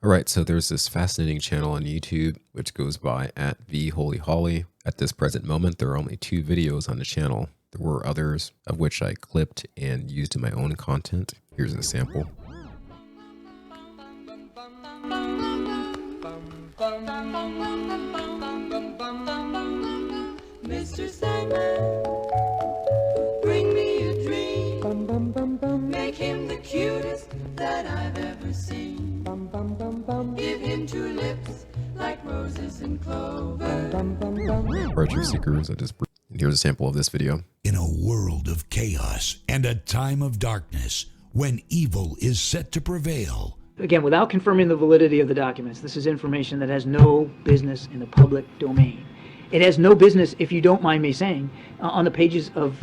All right, so there's this fascinating channel on YouTube which goes by @vholyholly. At this present moment, there are only 2 videos on the channel. There were others of which I clipped and used in my own content. Here's a sample. Mr. Sandman, bring me a dream. Make him the cutest that I've ever seen. Give him 2 lips like roses and clover. Retro Seekers, and here's a sample of this video. In a world of chaos and a time of darkness, when evil is set to prevail. Again, without confirming the validity of the documents, this is information that has no business in the public domain. It has no business, if you don't mind me saying, on the pages of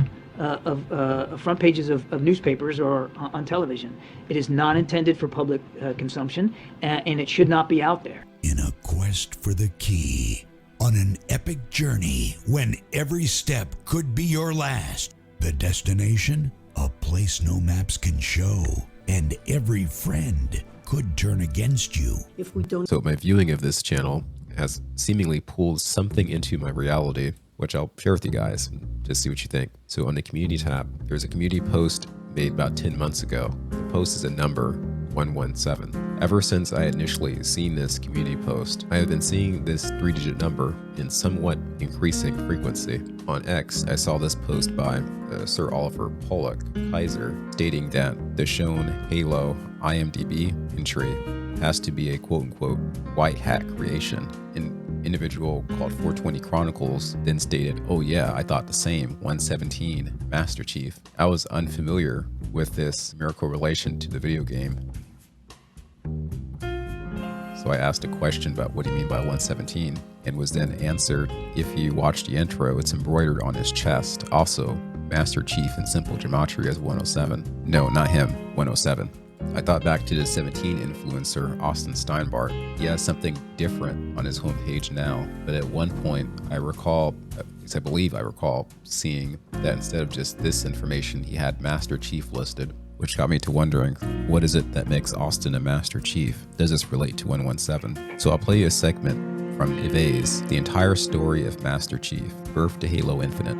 front pages of newspapers or on television. It is not intended for public consumption, and it should not be out there. In a quest for the key, on an epic journey when every step could be your last. The destination? A place no maps can show, and every friend could turn against you. If we don't. So my viewing of this channel has seemingly pulled something into my reality, which I'll share with you guys and just see what you think. So on the community tab, there's a community post made about 10 months ago. The post is a number 117. Ever since I initially seen this community post, I have been seeing this 3-digit number in somewhat increasing frequency. On X, I saw this post by Sir Oliver Pollock Kaiser stating that the shown Halo IMDb entry has to be a quote-unquote white hat creation. An individual called 420 Chronicles then stated, "Oh yeah, I thought the same, 117, Master Chief." I was unfamiliar with this miracle relation to the video game. So I asked a question about what do you mean by 117, and was then answered, if you watch the intro, it's embroidered on his chest. Also, Master Chief in simple gematria is 107. No, not him, 107. I thought back to the 17 influencer, Austin Steinbart. He has something different on his homepage now, but at one point I recall, at least I believe I recall, seeing that instead of just this information, he had Master Chief listed, which got me to wondering, what is it that makes Austin a Master Chief? Does this relate to 117? So I'll play you a segment from Evey's The Entire Story of Master Chief, Birth to Halo Infinite.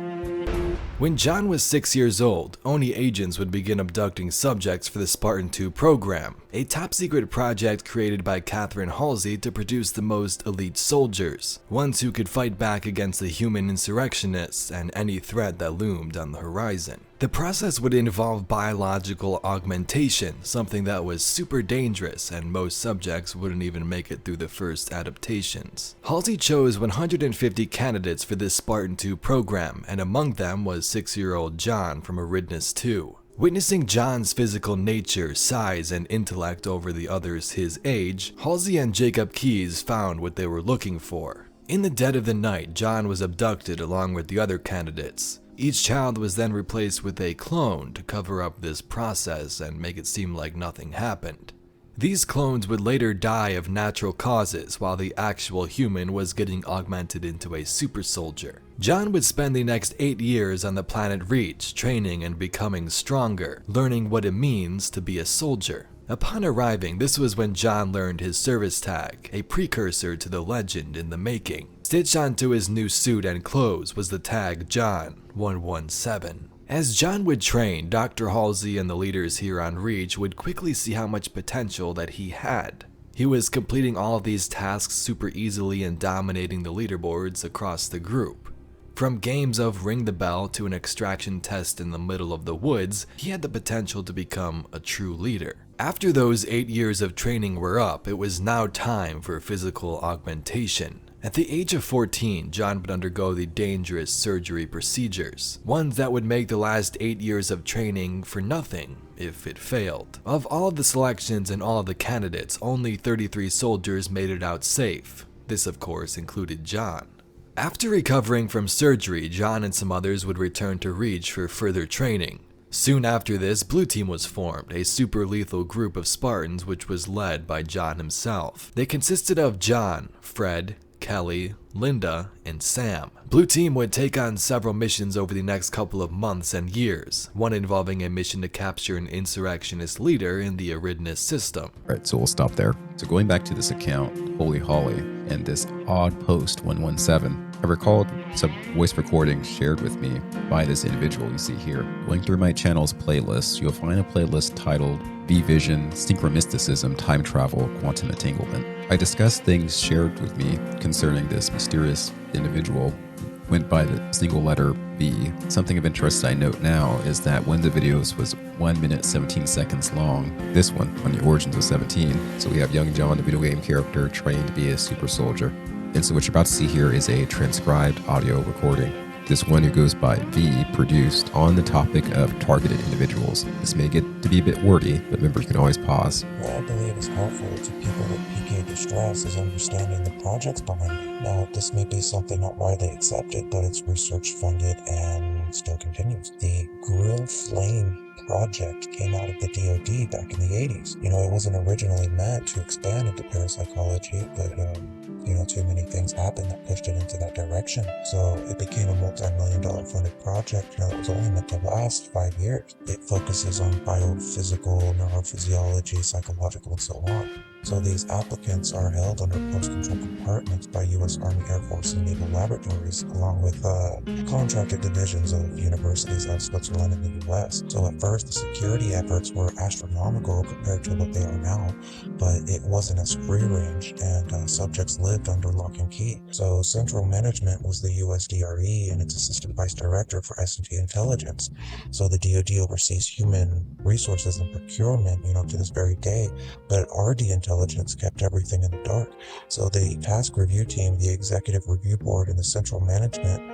When John was 6 years old, Oni agents would begin abducting subjects for the Spartan 2 program, a top-secret project created by Catherine Halsey to produce the most elite soldiers, ones who could fight back against the human insurrectionists and any threat that loomed on the horizon. The process would involve biological augmentation, something that was super dangerous and most subjects wouldn't even make it through the first adaptations. Halsey chose 150 candidates for this Spartan 2 program, and among them was 6-year-old John from Aridness 2. Witnessing John's physical nature, size, and intellect over the others his age, Halsey and Jacob Keyes found what they were looking for. In the dead of the night, John was abducted along with the other candidates. Each child was then replaced with a clone to cover up this process and make it seem like nothing happened. These clones would later die of natural causes while the actual human was getting augmented into a super soldier. John would spend the next 8 years on the planet Reach, training and becoming stronger, learning what it means to be a soldier. Upon arriving, this was when John learned his service tag, a precursor to the legend in the making. Stitched onto his new suit and clothes was the tag John 117. As John would train, Dr. Halsey and the leaders here on Reach would quickly see how much potential that he had. He was completing all of these tasks super easily and dominating the leaderboards across the group. From games of Ring the Bell to an extraction test in the middle of the woods, he had the potential to become a true leader. After those 8 years of training were up, it was now time for physical augmentation. At the age of 14, John would undergo the dangerous surgery procedures, ones that would make the last 8 years of training for nothing if it failed. Of all of the selections and all of the candidates, only 33 soldiers made it out safe. This, of course, included John. After recovering from surgery, John and some others would return to Reach for further training. Soon after this, Blue Team was formed, a super lethal group of Spartans which was led by John himself. They consisted of John, Fred, Kelly, Linda, and Sam. Blue Team would take on several missions over the next couple of months and years, one involving a mission to capture an insurrectionist leader in the Aridness system. All right, so we'll stop there. So going back to this account, Holy Holly, and this odd post 117, I recalled some voice recordings shared with me by this individual you see here. Going through my channel's playlist, you'll find a playlist titled V-Vision, Synchromysticism, Time Travel, Quantum Entanglement. I discussed things shared with me concerning this mysterious individual who went by the single letter V. Something of interest I note now is that one of the videos was 1 minute 17 seconds long, this one on the origins of 17. So we have young John, the video game character, trained to be a super soldier. And so what you're about to see here is a transcribed audio recording. This one who goes by V produced on the topic of targeted individuals. This may get to be a bit wordy, but remember you can always pause. What I believe is helpful to people with PK distress is understanding the projects behind it. Now, this may be something not widely accepted, but it's research funded and still continues. The Grill Flame project came out of the DoD back in the 80s. It wasn't originally meant to expand into parapsychology, but too many things happened that pushed it into that direction. So it became a multi-million-dollar funded project that was only meant to last 5 years. It focuses on biophysical, neurophysiology, psychological, and so on. So these applicants are held under post-control compartments by U.S. Army, Air Force, and Naval laboratories, along with contracted divisions of universities out of Switzerland and the U.S. So at first, the security efforts were astronomical compared to what they are now, but it wasn't as free-range, and subjects lived under lock and key. So central management was the USDRE and its assistant vice director for S&T intelligence. So the DoD oversees human resources and procurement, to this very day, but RD intelligence kept everything in the dark. So the task review team, the executive review board, and the central management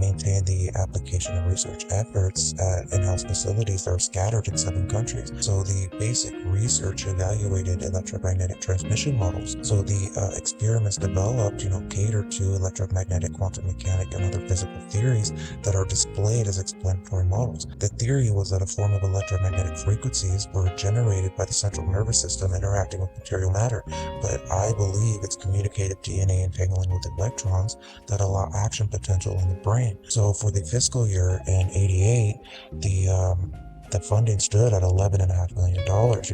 maintain the application and research efforts at in-house facilities that are scattered in 7 countries. So the basic research evaluated electromagnetic transmission models. So the experiments developed, catered to electromagnetic, quantum mechanic, and other physical theories that are displayed as explanatory models. The theory was that a form of electromagnetic frequencies were generated by the central nervous system interacting with material matter, but I believe it's communicative DNA entangling with electrons that allow action potential in the brain. So for the fiscal year in '88, the funding stood at $11.5 million,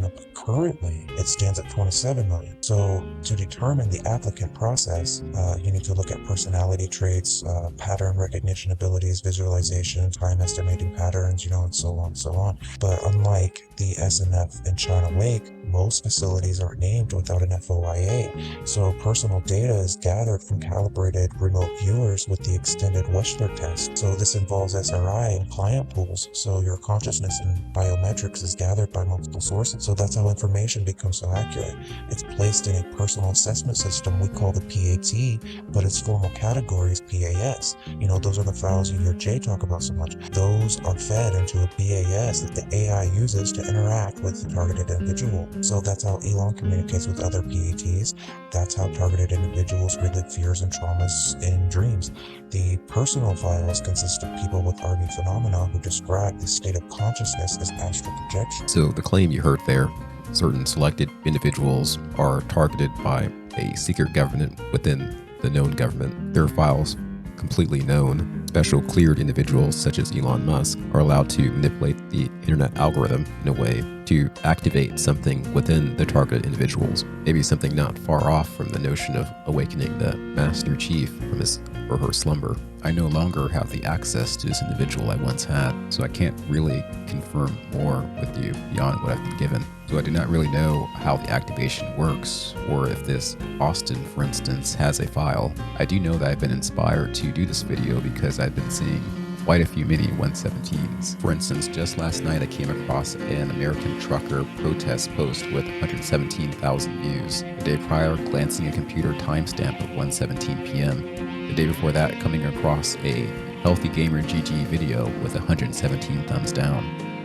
but currently it stands at $27 million. So to determine the applicant process, you need to look at personality traits, pattern recognition abilities, visualization, time estimating patterns, and so on and so on. But unlike the SNF in China Lake, most facilities are named without an FOIA. So personal data is gathered from calibrated remote viewers with the extended Wechsler test. So this involves SRI and client pools. So your consciousness and biometrics is gathered by multiple sources. So that's how information becomes so accurate. It's placed in a personal assessment system we call the PAT, but its formal category is PAS. Those are the files you hear Jay talk about so much. Those are fed into a BAS that the AI uses to interact with the targeted individual. So that's how Elon communicates with other PATs. That's how targeted individuals relive fears and traumas in dreams. The personal files consist of people with RV phenomena who describe the state of consciousness as astral projection. So the claim you heard there, certain selected individuals are targeted by a secret government within the known government. Their files completely known. Special cleared individuals such as Elon Musk are allowed to manipulate the internet algorithm in a way to activate something within the targeted individuals. Maybe something not far off from the notion of awakening the Master Chief from his or her slumber. I no longer have the access to this individual I once had, so I can't really confirm more with you beyond what I've been given. So I do not really know how the activation works, or if this Austin, for instance, has a file. I do know that I've been inspired to do this video because I've been seeing quite a few mini 117s. For instance, just last night I came across an American trucker protest post with 117,000 views. The day prior, glancing at a computer timestamp of 1:17 p.m. The day before that, coming across a Healthy Gamer GG video with 117 thumbs down.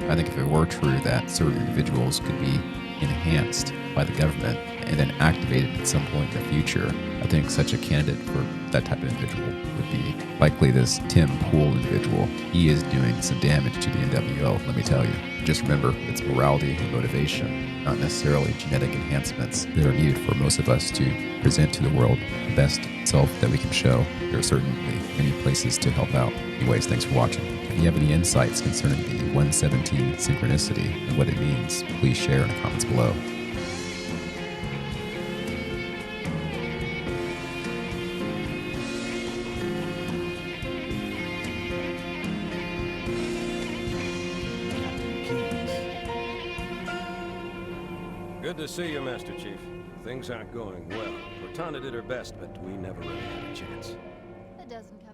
I think if it were true that certain individuals could be enhanced by the government and then activated at some point in the future, I think such a candidate for that type of individual would be likely this Tim Pool individual. He is doing some damage to the NWO, let me tell you. Just remember, it's morality and motivation, not necessarily genetic enhancements that are needed for most of us to present to the world the best self that we can show. There are certainly many places to help out. Anyways, thanks for watching. If you have any insights concerning the 117 synchronicity and what it means, please share in the comments below. Good to see you, Master Chief. Things aren't going well. Cortana did her best, but we never really had a chance. It doesn't count.